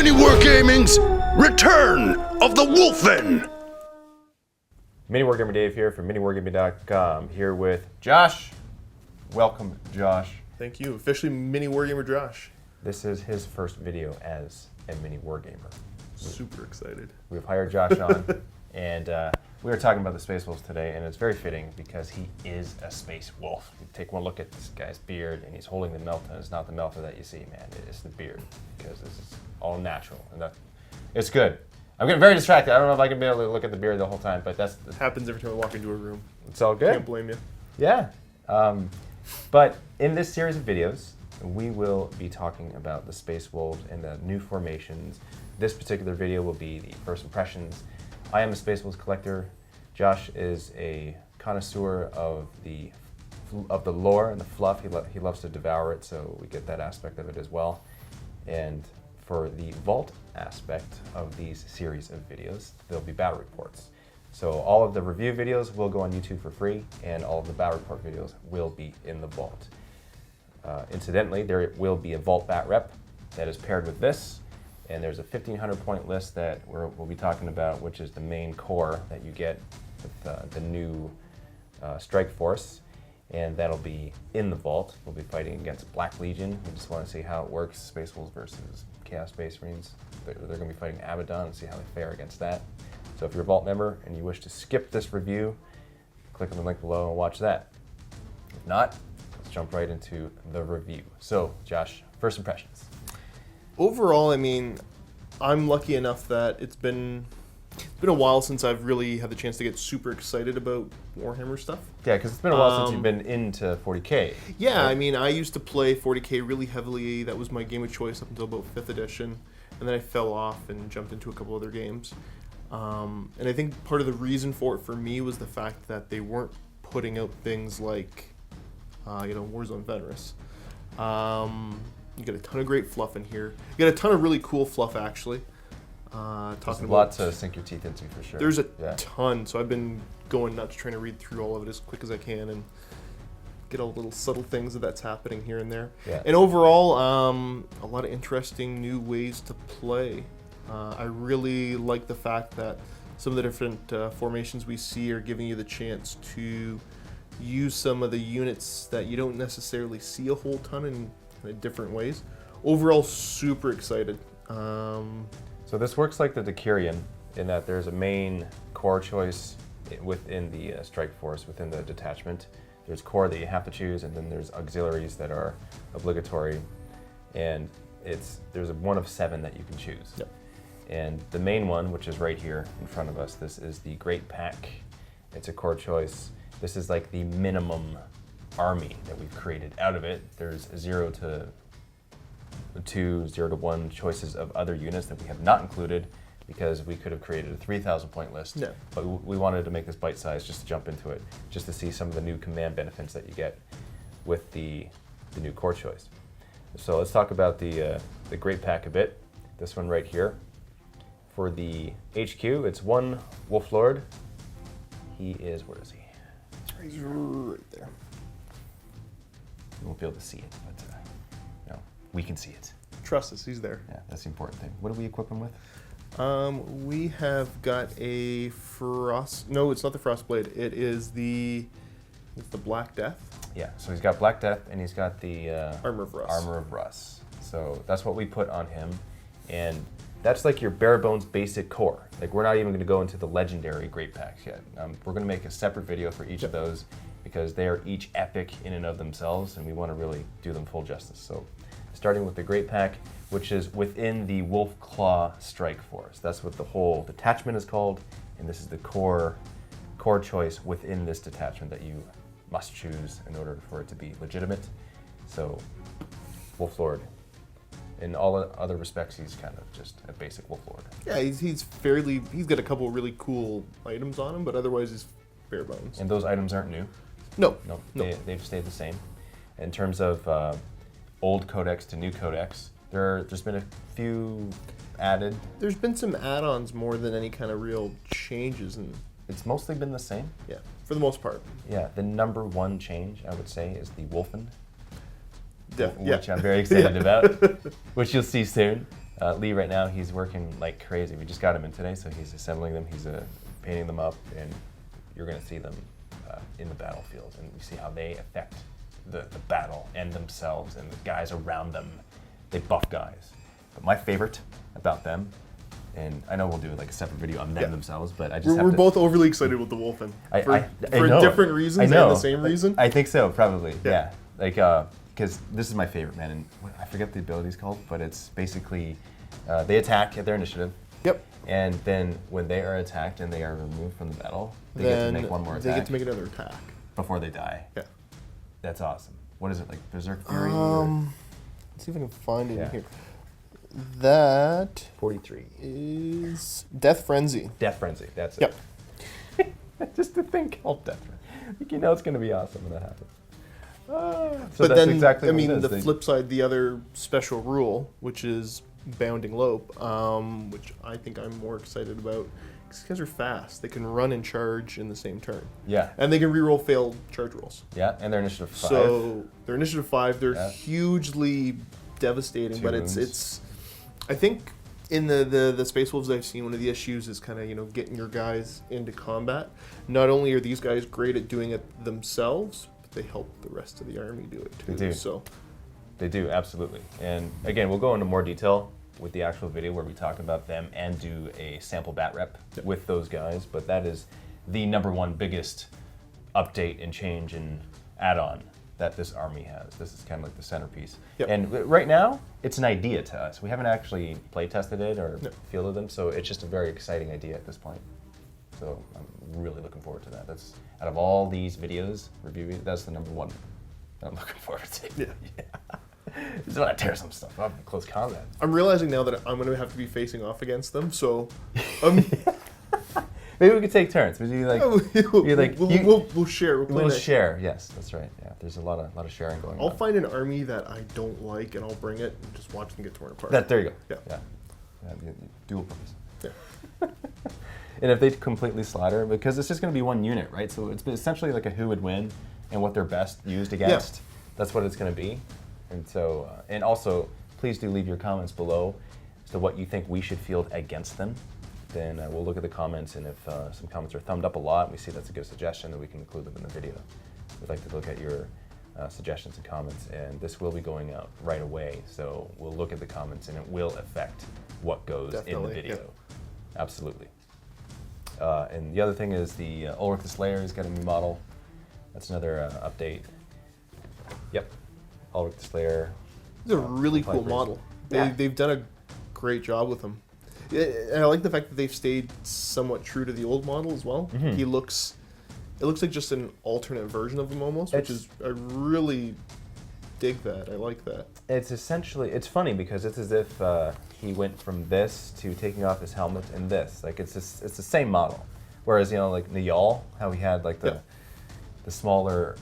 MiniWarGaming's Return of the Wulfen. MiniWarGamer Dave here from MiniWarGaming.com, here with Josh. Welcome, Josh. Thank you. Officially MiniWarGamer Josh. This is his first video as a MiniWarGamer. Super excited. We've hired Josh on, and we were talking about the Space Wolves today, and it's very fitting because he is a Space Wolf. You take one look at this guy's beard, and he's holding the Melta. It's not the Melta that you see, man. It's the beard, because this is all natural, and it's good. I'm getting very distracted. I don't know if I can be able to look at the beard the whole time, but It happens every time I walk into a room. it's all good. Can't blame you. Yeah. But in this series of videos, we will be talking about the Space Wolves and the new formations. This particular video will be the first impressions. I am a Space Wolves collector. Josh is a connoisseur of the lore and the fluff. He loves to devour it, so we get that aspect of it as well. And for the vault aspect of these series of videos, there'll be battle reports. So all of the review videos will go on YouTube for free, and all of the battle report videos will be in the vault. Incidentally, there will be a vault bat rep that is paired with this, and there's a 1,500 point list that we'll be talking about, which is the main core that you get with the new strike force, and that'll be in the vault. We'll be fighting against Black Legion. We just want to see how it works, Space Wolves versus Chaos Space Marines. They're going to be fighting Abaddon and see how they fare against that. So if you're a Vault member and you wish to skip this review, click on the link below and watch that. If not, let's jump right into the review. So, Josh, first impressions. Overall, I mean, I'm lucky enough that it's been a while since I've really had the chance to get super excited about Warhammer stuff. Yeah, because it's been a while since you've been into 40K. Yeah, right? I mean, I used to play 40K really heavily. That was my game of choice up until about 5th edition. And then I fell off and jumped into a couple other games. And I think part of the reason for it for me was the fact that they weren't putting out things like, Warzone Veterans. You get a ton of great fluff in here. You get a ton of really cool fluff, actually. There's a lot to sink your teeth into, for sure. There's a ton, so I've been going nuts trying to read through all of it as quick as I can and get all the little subtle things that's happening here and there. Yeah. And overall, a lot of interesting new ways to play. I really like the fact that some of the different formations we see are giving you the chance to use some of the units that you don't necessarily see a whole ton in different ways. Overall, super excited. So this works like the Decurion in that there's a main core choice within the strike force, within the detachment. There's core that you have to choose, and then there's auxiliaries that are obligatory, and there's one of 7 that you can choose. Yep. And the main one, which is right here in front of us, this is the Greatpack. It's a core choice. This is like the minimum army that we've created out of it. There's 0 to 2, 0 to 1 choices of other units that we have not included because we could have created a 3,000 point list. Yeah. But we wanted to make this bite size just to jump into it, just to see some of the new command benefits that you get with the new core choice. So let's talk about the Greatpack a bit. This one right here. For the HQ, it's one Wolf Lord. He is, where is he? he's right there. You won't be able to see it, but we can see it. Trust us, he's there. Yeah, that's the important thing. What do we equip him with? We have got a frost. No, it's not the Frostblade. It's the Black Death. Yeah, so he's got Black Death and he's got the Armor of Russ. Armor of Russ. So that's what we put on him, and that's like your bare bones basic core. Like we're not even going to go into the legendary Greatpacks yet. We're going to make a separate video for each of those because they are each epic in and of themselves, and we want to really do them full justice. So, starting with the Greatpack, which is within the Wolf Claw Strike Force. That's what the whole detachment is called, and this is the core choice within this detachment that you must choose in order for it to be legitimate. So, Wolf Lord. In all other respects, he's kind of just a basic Wolf Lord. Yeah, he's got a couple really cool items on him, but otherwise he's bare bones. And those items aren't new? No. They've stayed the same. In terms of old codex to new codex, there's been a few added. There's been some add-ons more than any kind of real changes. It's mostly been the same? Yeah, for the most part. Yeah, the number one change, I would say, is the Wulfen. Yeah. Which I'm very excited about, which you'll see soon. Lee right now, he's working like crazy. We just got him in today, so he's assembling them. He's painting them up, and you're going to see them in the battlefield, and you see how they affect the battle and themselves and the guys around them. They buff guys. But my favorite about them, and I know we'll do like a separate video on them themselves, but I just we're both overly excited with the Wulfen for know. different reasons. I know. And the same reason. I think so, probably. Yeah. Like, because this is my favorite, man, and I forget the ability's called, but it's basically they attack at their initiative. Yep. And then when they are attacked and they are removed from the battle, they get to make one more attack. They get to make another attack before they die. Yeah. That's awesome. What is it, like Berserk Fury? Let's see if I can find it in here. That 43 is Death Frenzy. Death Frenzy, that's it. Yep. Just to think of Death Frenzy. You know it's going to be awesome when that happens. So but that's then, exactly I what mean, it is. the flip side, the other special rule, which is Bounding Lope, which I think I'm more excited about. These guys are fast. They can run and charge in the same turn. Yeah. And they can reroll failed charge rolls. Yeah, and they're initiative 5. So they're initiative 5. They're hugely devastating, but it's. I think in the Space Wolves I've seen, one of the issues is kind of getting your guys into combat. Not only are these guys great at doing it themselves, but they help the rest of the army do it too. They do. So they do, absolutely. And again, we'll go into more detail with the actual video where we talk about them and do a sample bat rep with those guys. But that is the #1 biggest update and change and add-on that this army has. This is kind of like the centerpiece. Yep. And right now, it's an idea to us. We haven't actually play tested it or fielded them, so it's just a very exciting idea at this point. So I'm really looking forward to that. That's out of all these videos, review, that's the #1 that I'm looking forward to. Yeah. Just want to tear some stuff up in close combat. I'm realizing now that I'm going to have to be facing off against them. So maybe we could take turns. Would you like? We'll share. We'll share. Yes, that's right. Yeah, there's a lot of sharing going on. I'll find an army that I don't like and I'll bring it and just watch them get torn apart. There you go. Yeah. Dual purpose. Yeah. And if they completely slaughter, because it's just going to be one unit, right? So it's essentially like a who would win and what they're best used against. That's what it's going to be. And so, and also, please do leave your comments below as to what you think we should field against them. Then we'll look at the comments, and if some comments are thumbed up a lot, we see that's a good suggestion, then we can include them in the video. We'd like to look at your suggestions and comments, and this will be going out right away. So we'll look at the comments, and it will affect what goes in the video. Yeah. Absolutely. And the other thing is the Ulrich the Slayer has got a new model. That's another update. Yep. Ulrich the Slayer. It's a really cool model. They've done a great job with him. And I like the fact that they've stayed somewhat true to the old model as well. Mm-hmm. It looks like just an alternate version of him almost, which is, I really dig that. I like that. It's essentially, it's funny because it's as if he went from this to taking off his helmet and this. Like it's the same model. Whereas, like Niyal, how he had like the smaller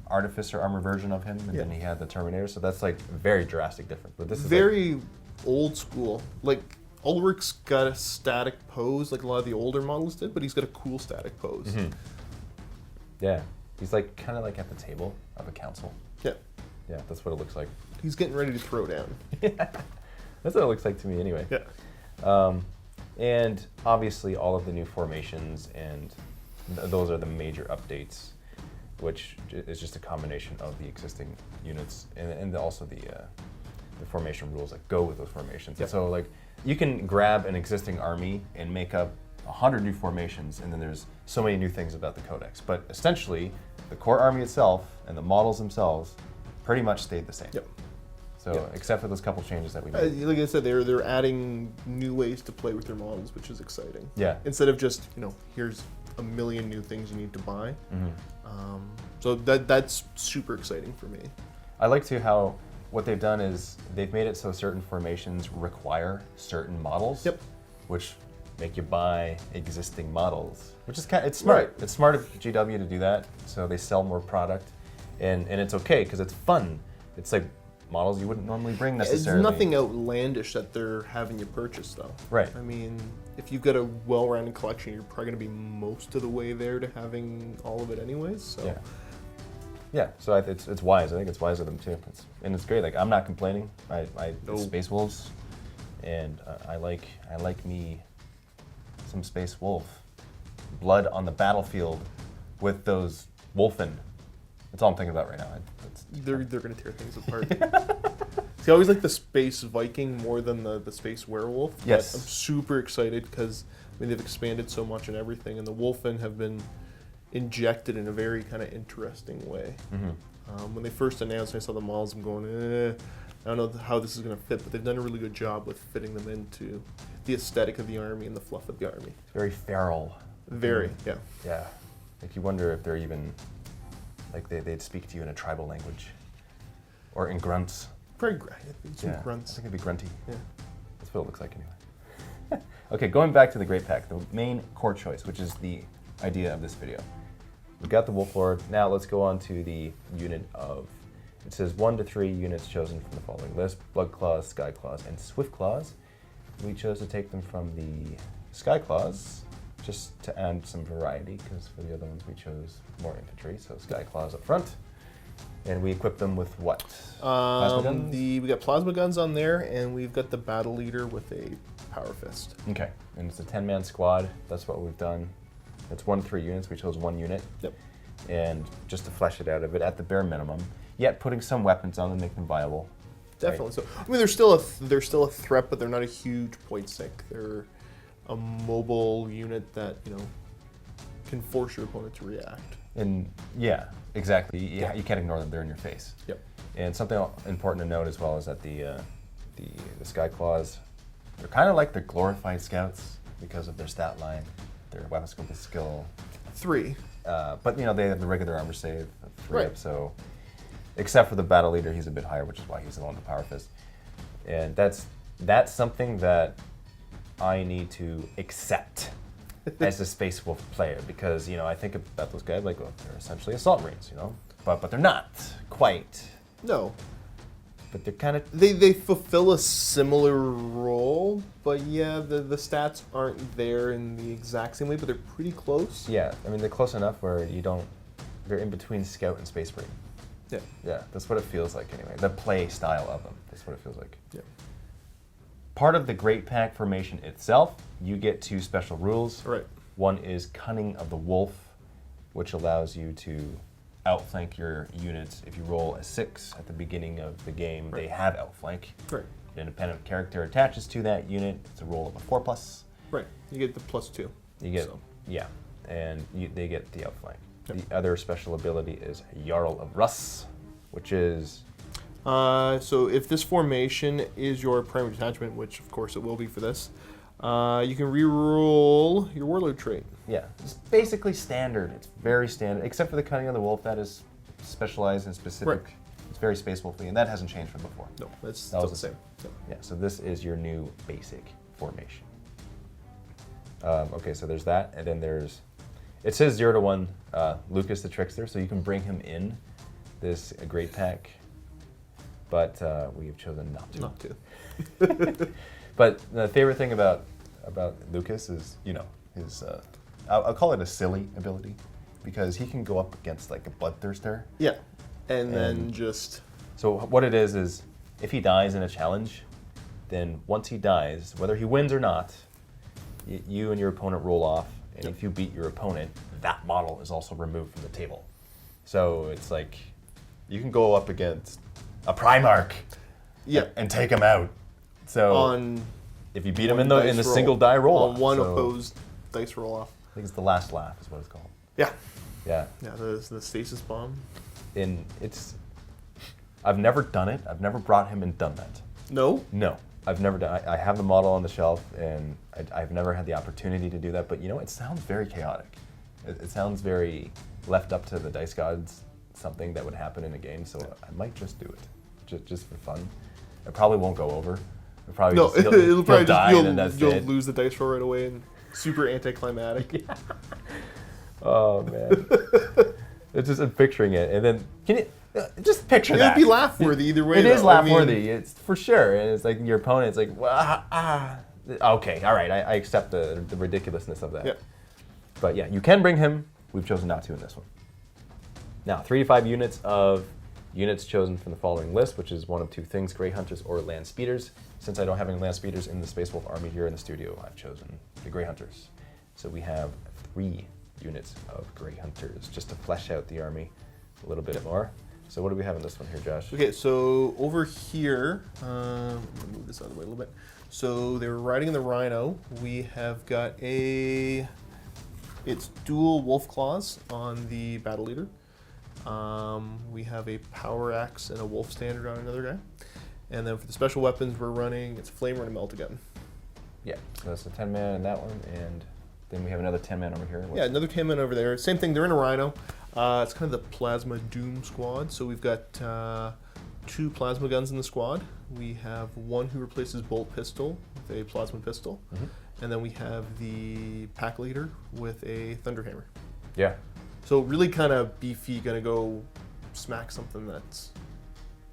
Artificer armor version of him, and then he had the Terminator. So that's like very drastic difference. But this is very old school. Like Ulrich's got a static pose, like a lot of the older models did, but he's got a cool static pose. Mm-hmm. Yeah, he's like kind of like at the table of a council. Yeah, yeah, that's what it looks like. He's getting ready to throw down. Yeah, that's what it looks like to me, anyway. Yeah. And obviously, all of the new formations, and those are the major updates, which is just a combination of the existing units and also the formation rules that go with those formations. Yep. And so like you can grab an existing army and make up 100 new formations, and then there's so many new things about the codex. But essentially, the core army itself and the models themselves pretty much stayed the same. Yep. So except for those couple changes that we made. Like I said, they're adding new ways to play with their models, which is exciting. Yeah. Instead of just here's a million new things you need to buy. Mm-hmm. So that's super exciting for me. I like to how what they've done is they've made it so certain formations require certain models. Yep. Which make you buy existing models, which is it's smart. Right. It's smart of GW to do that, so they sell more product, and it's okay because it's fun. It's like models you wouldn't normally bring necessarily. It's nothing outlandish that they're having you purchase, though. Right. I mean, if you've got a well-rounded collection, you're probably going to be most of the way there to having all of it anyways. So. Yeah. Yeah. So it's wise. I think it's wise of them too. And it's great. Like I'm not complaining. The Space Wolves And I like me some Space Wolf. Blood on the battlefield with those Wulfen. That's all I'm thinking about right now. They're gonna tear things apart. See, I always like the Space Viking more than the Space Werewolf. Yes. But I'm super excited because they've expanded so much and everything, and the Wulfen have been injected in a very kind of interesting way. When they first announced, I saw the models. I'm going, I don't know how this is going to fit, but they've done a really good job with fitting them into the aesthetic of the army and the fluff of the army. It's very feral. Very, yeah. Yeah. Like you wonder if they're even, like they'd speak to you in a tribal language. Or in grunts. Probably some grunts. I think it'd be grunty. Yeah. That's what it looks like anyway. Okay, going back to the Greatpack, the main core choice, which is the idea of this video. We've got the Wolf Lord. Now let's go on to the unit of, it says 1 to 3 units chosen from the following list: Blood Claws, Sky Claws, and Swift Claws. We chose to take them from the Sky Claws, just to add some variety, because for the other ones we chose more infantry, so Sky Claws up front. And we equip them with what? Plasma guns? We got plasma guns on there, and we've got the battle leader with a power fist. Okay, and it's a 10-man squad. That's what we've done. It's 1 to 3 units. We chose 1 unit. Yep. And just to flesh it out a bit at the bare minimum, yet putting some weapons on them, make them viable. Definitely. Right? So I mean, they're still a threat, but they're not a huge point sink. They're a mobile unit that can force your opponent to react. And yeah, exactly. You can't ignore them. They're in your face. Yep. And something important to note as well is that the Sky Claws, they're kind of like the glorified scouts because of their stat line, their weapon skill, skill. 3. But they have the regular armor save of 3 Right. up, so except for the battle leader, he's a bit higher, which is why he's the one with the power fist. And that's something that I need to accept as a Space Wolf player, because I think about those guys like, well, they're essentially assault marines, but they're not quite. No. But they're kind of They fulfill a similar role, but yeah, the stats aren't there in the exact same way, but they're pretty close. yeah. I mean, they're close enough where they're in between Scout and Space Marine. Yeah. Yeah, that's what it feels like anyway. The play style of them. That's what it feels like. Yeah. Part of the Greatpack formation itself, you get 2 special rules. Right. One is Cunning of the Wolf, which allows you to outflank your units. If you roll a 6 at the beginning of the game, they have outflank. Right. An independent character attaches to that unit. It's a roll of a 4+. Right. You get the +2. You get, So. yeah, and they get the outflank. Yep. The other special ability is Jarl of Russ, which is So if this formation is your primary detachment, which of course it will be for this, you can reroll your warlord trait. yeah, it's basically standard. It's very standard, except for the Cunning of the Wolf. That is specialized and specific. Right. It's very Space Wolfy, and that hasn't changed from before. No, that's That still was the same. No. Yeah, so this is your new basic formation. Okay, so there's that, and then it says 0 to 1, Lucas the Trickster, so you can bring him in this Greatpack, but we have chosen not to. Not to. But the favorite thing about Lucas is, his, I'll call it a silly ability, because he can go up against like a Bloodthirster. Yeah. And then just... So what it is if he dies in a challenge, then once he dies, whether he wins or not, you and your opponent roll off, and if you beat your opponent, that model is also removed from the table. So it's like, you can go up against a Primarch and take him out. So on if you beat him in the single die roll on off. one so opposed dice roll off. I think it's the last laugh is what it's called. Yeah. Yeah. Yeah, the stasis bomb. And I've never done it. I've never brought him and done that. No? No, I've never done. I have the model on the shelf, and I've never had the opportunity to do that. But it sounds very chaotic. It sounds very left up to the dice gods. Something that would happen in a game. So I might just do it, just for fun. It probably won't go over. It'll probably it'll probably die, and then that's you'll it. lose the dice roll right away, and super anticlimactic. Yeah. Oh man, it's just I'm picturing it, and then can you just picture that? It'd be laugh worthy either way. It is though. laugh worthy. It's for sure, and it's like your opponent's like, well, okay, all right, I accept the ridiculousness of that. Yeah. But yeah, you can bring him. We've chosen not to in this one. Now, 3 to 5 units of Units chosen from the following list, which is one of two things, Grey Hunters or Land Speeders. Since I don't have any Land Speeders in the Space Wolf army here in the studio, I've chosen the Grey Hunters. So we have 3 units of Grey Hunters, just to flesh out the army a little bit more. So what do we have in this one here, Josh? Okay, so over here, I'm gonna move this out of the way a little bit. So they were riding in the Rhino. We have got it's dual Wolf Claws on the Battle Leader. We have a Power Axe and a Wolf Standard on another guy. And then for the special weapons we're running, it's a Flamer and a Melt-A-Gun. Yeah, so that's a 10-man in that one, and then we have another 10-man over here. Yeah, another 10-man over there. Same thing, they're in a Rhino. It's kind of the Plasma Doom squad. So we've got 2 plasma guns in the squad. We have one who replaces Bolt Pistol with a Plasma Pistol. And then we have the Pack Leader with a Thunderhammer. Yeah. So really kind of beefy, gonna go smack something that's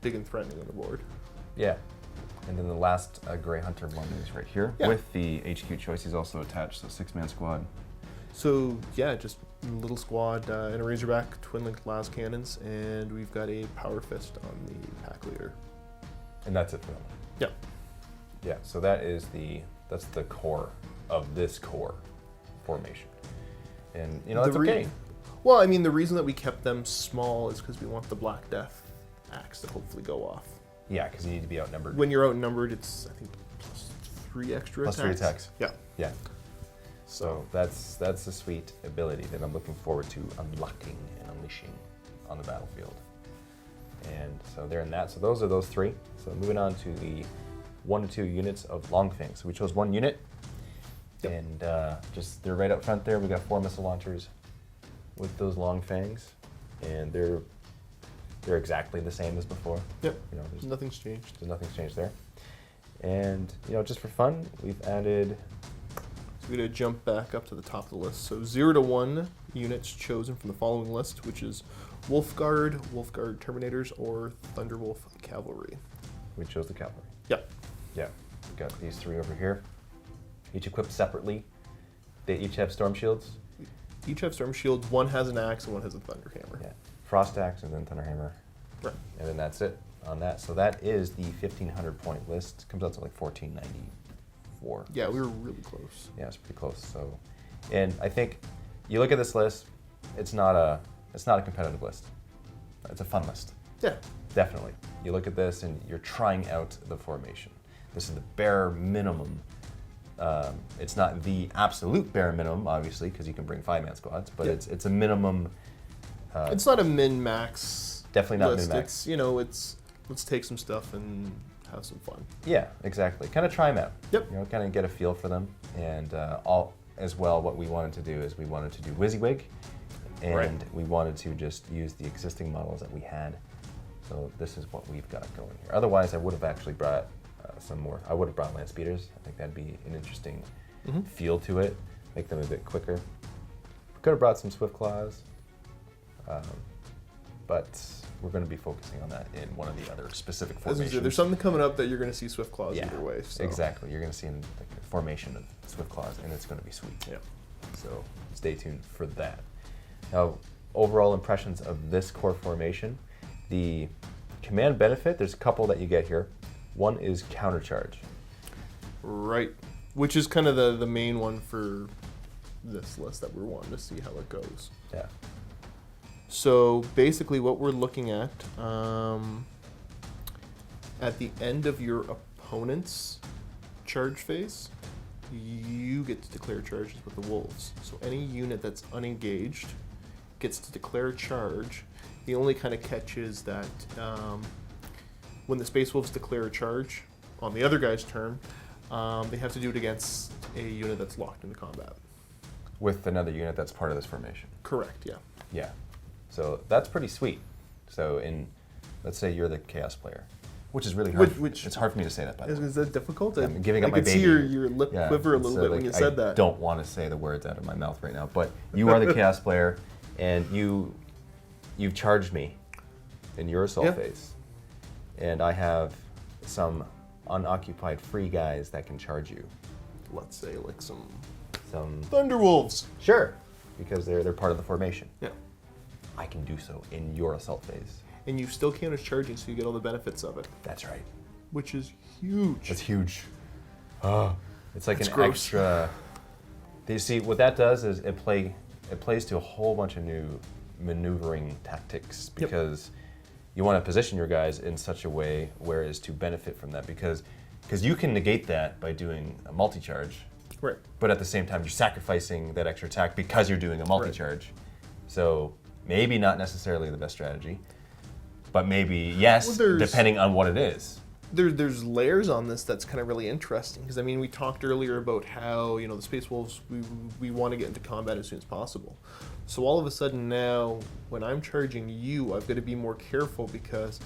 big and threatening on the board. Yeah. And then the last Grey Hunter one is right here with the HQ choice. He's also attached, so 6-man squad. So yeah, just a little squad in a Razorback, twin-linked las cannons, and we've got a Power Fist on the Pack Leader. And that's it for them. Yeah. Yeah, so that's the core of this core formation. And you know, that's okay. Well, I mean, the reason that we kept them small is because we want the Black Death axe to hopefully go off. Yeah, because you need to be outnumbered. When you're outnumbered, it's, I think, +3 extra attacks. +3 attacks. Yeah. Yeah. So that's a sweet ability that I'm looking forward to unlocking and unleashing on the battlefield. And so they're in that. So those are those 3. So moving on to the 1 to 2 units of Longfang. So we chose 1 unit, and just they're right up front there. We got 4 missile launchers with those Longfangs, and they're exactly the same as before. Yep. You know, Nothing's changed. There's nothing's changed there. And you know, just for fun, we've added. So we're gonna jump back up to the top of the list. So 0 to 1 units chosen from the following list, which is Wolfguard, Wolfguard Terminators, or Thunderwolf Cavalry. We chose the cavalry. Yep. Yeah. We've got these 3 over here. Each equipped separately. They each have storm shields. Each have storm shields. One has an axe and one has a Thunderhammer. Yeah. Frost axe and then Thunderhammer. Right. And then that's it on that. So that is the 1,500 point list. Comes out to like 1,494. Yeah, we were really close. Yeah, it's pretty close. So, and I think you look at this list, it's not a competitive list. It's a fun list. Yeah. Definitely. You look at this and you're trying out the formation. This is the bare minimum. It's not the absolute bare minimum, obviously, because you can bring 5-man squads, but it's a minimum. It's not a min-max. Definitely not list. min-max. It's, you know, it's let's take some stuff and have some fun. Yeah, exactly. Kind of try them out. Yep. You know, kind of get a feel for them, and all as well. What we wanted to do is we wanted to do WYSIWYG, and we wanted to just use the existing models that we had. So this is what we've got going here. Otherwise, I would have actually brought some more. I would have brought land speeders. I think that'd be an interesting feel to it. Make them a bit quicker. Could have brought some swift claws, but we're going to be focusing on that in one of the other specific formations. There's something coming up that you're going to see swift claws either way. So. Exactly. You're going to see in the formation of swift claws, and it's going to be sweet. Yeah. So stay tuned for that. Now, overall impressions of this core formation. The command benefit, there's a couple that you get here. One is countercharge. Right. Which is kind of the main one for this list that we're wanting to see how it goes. Yeah. So basically what we're looking at the end of your opponent's charge phase, you get to declare charges with the wolves. So any unit that's unengaged gets to declare a charge. The only kind of catch is that when the Space Wolves declare a charge on the other guy's turn, they have to do it against a unit that's locked into combat. With another unit that's part of this formation. Correct, yeah. Yeah. So that's pretty sweet. So let's say you're the Chaos player, which is really hard. It's hard for me to say that, by the way. Is that difficult? I'm giving up I my could baby. see your lip quiver a little bit when you said that. I don't want to say the words out of my mouth right now, but you are the Chaos player, and you've charged me in your assault phase, and I have some unoccupied free guys that can charge you. Let's say like some Thunderwolves. Sure, because they're part of the formation. Yeah. I can do so in your assault phase. and you still count as charging, so you get all the benefits of it, That's right. which is huge. It's huge. It's like That's an gross. extra. You see, what that does is it plays to a whole bunch of new maneuvering tactics because you want to position your guys in such a way where as to benefit from that because you can negate that by doing a multi-charge, Right. but at the same time you're sacrificing that extra attack because you're doing a multi-charge. So maybe not necessarily the best strategy, but maybe yes, depending on what it is. There's layers on this that's kind of really interesting because I mean we talked earlier about how the Space Wolves we want to get into combat as soon as possible. So all of a sudden now when I'm charging you, I've got to be more careful because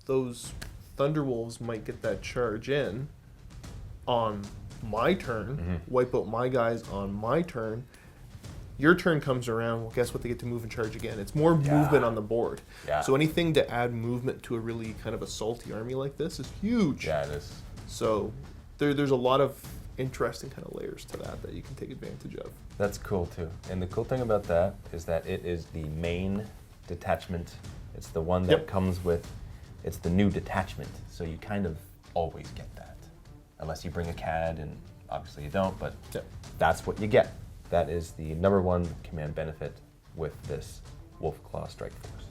those Thunder Wolves might get that charge in on my turn, wipe out my guys on my turn. Your turn comes around, well, guess what? They get to move and charge again. It's more movement on the board. Yeah. So anything to add movement to a really kind of assaulty army like this is huge. Yeah, it is. So there's a lot of interesting kind of layers to that you can take advantage of. That's cool too. And the cool thing about that is that it is the main detachment. It's the one that comes with, it's the new detachment. So you kind of always get that. Unless you bring a CAD, and obviously you don't, but that's what you get. That is the #1 command benefit with this Wolfclaw Strike Force.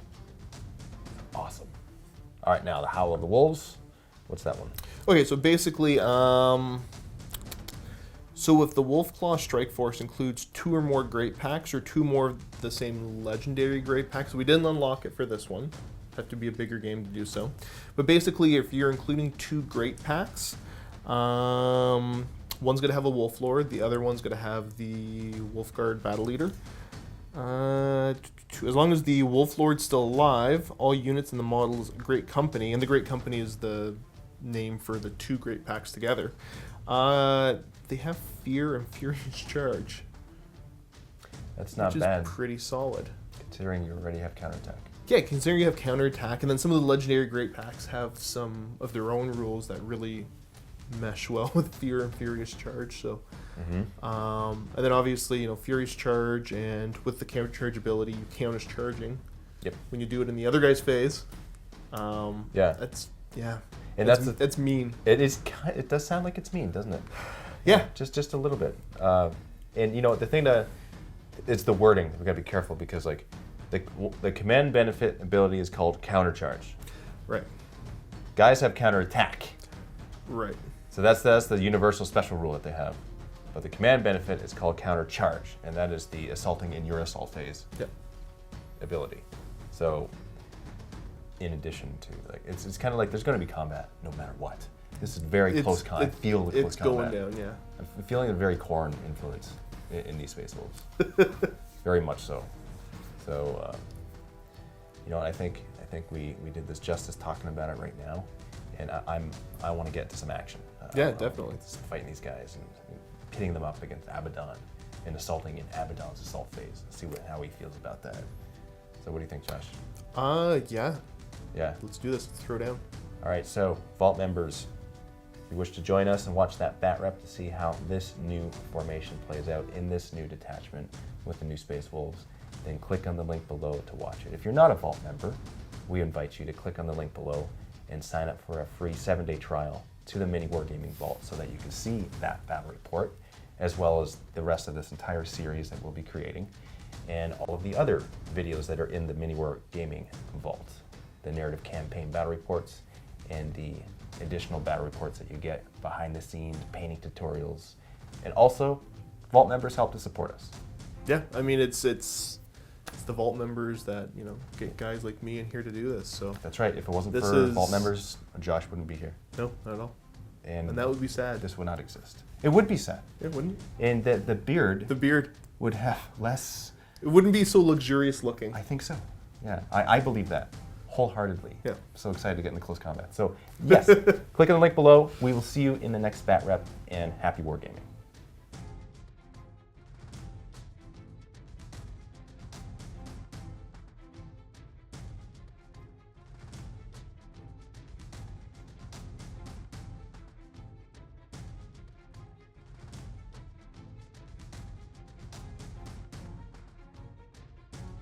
Awesome. All right, now the Howl of the Wolves. What's that one? Okay, so basically, so if the Wolfclaw Strike Force includes 2 or more Greatpacks or 2 more of the same legendary Greatpacks, we didn't unlock it for this one. Have to be a bigger game to do so. But basically, if you're including 2 Greatpacks, one's going to have a Wolf Lord, the other one's going to have the Wolfguard Battle Leader. As long as the Wolf Lord's still alive, all units in the model's Great Company, and the Great Company is the name for the 2 Greatpacks together, they have Fear and Furious Charge. That's not which bad. Is pretty solid. Considering you already have counterattack. Yeah, considering you have counterattack, and then some of the legendary Greatpacks have some of their own rules that really mesh well with Fear and Furious Charge. So, and then obviously Furious Charge, and with the counter charge ability, you count as charging. Yep. When you do it in the other guy's phase. That's and that's mean. It is. It does sound like it's mean, doesn't it? Yeah. Just a little bit. And the thing it's the wording. We gotta be careful because like the command benefit ability is called counter charge. Right. Guys have counterattack. Right. So that's the universal special rule that they have. But the command benefit is called counter charge, and that is the assaulting in your assault phase ability. So in addition to it's kind of like there's going to be combat no matter what. This is very close combat. I feel the close combat. It's going down, yeah. I'm feeling a very Khorne influence in these Space Wolves. Very much so. So I think we did this justice talking about it right now, and I want to get to some action. Definitely. Fighting these guys and pitting them up against Abaddon and assaulting in Abaddon's assault phase. See how he feels about that. So what do you think, Josh? Yeah. Yeah. Let's do this. Let's throw down. All right. So Vault members, if you wish to join us and watch that bat rep to see how this new formation plays out in this new detachment with the new Space Wolves, then click on the link below to watch it. If you're not a Vault member, we invite you to click on the link below and sign up for a free 7-day trial to the MiniWarGaming Vault so that you can see that battle report, as well as the rest of this entire series that we'll be creating, and all of the other videos that are in the MiniWarGaming Vault, the narrative campaign battle reports, and the additional battle reports that you get behind the scenes, painting tutorials, and also Vault members help to support us. Yeah, I mean it's the Vault members that get guys like me in here to do this. So that's right. If it wasn't for Vault members, Josh wouldn't be here. No, not at all. And that would be sad. This would not exist. It would be sad. It wouldn't. And the beard. The beard would have less. It wouldn't be so luxurious looking. I think so. Yeah, I believe that wholeheartedly. Yeah. So excited to get into close combat. So yes, click on the link below. We will see you in the next bat rep, and happy wargaming.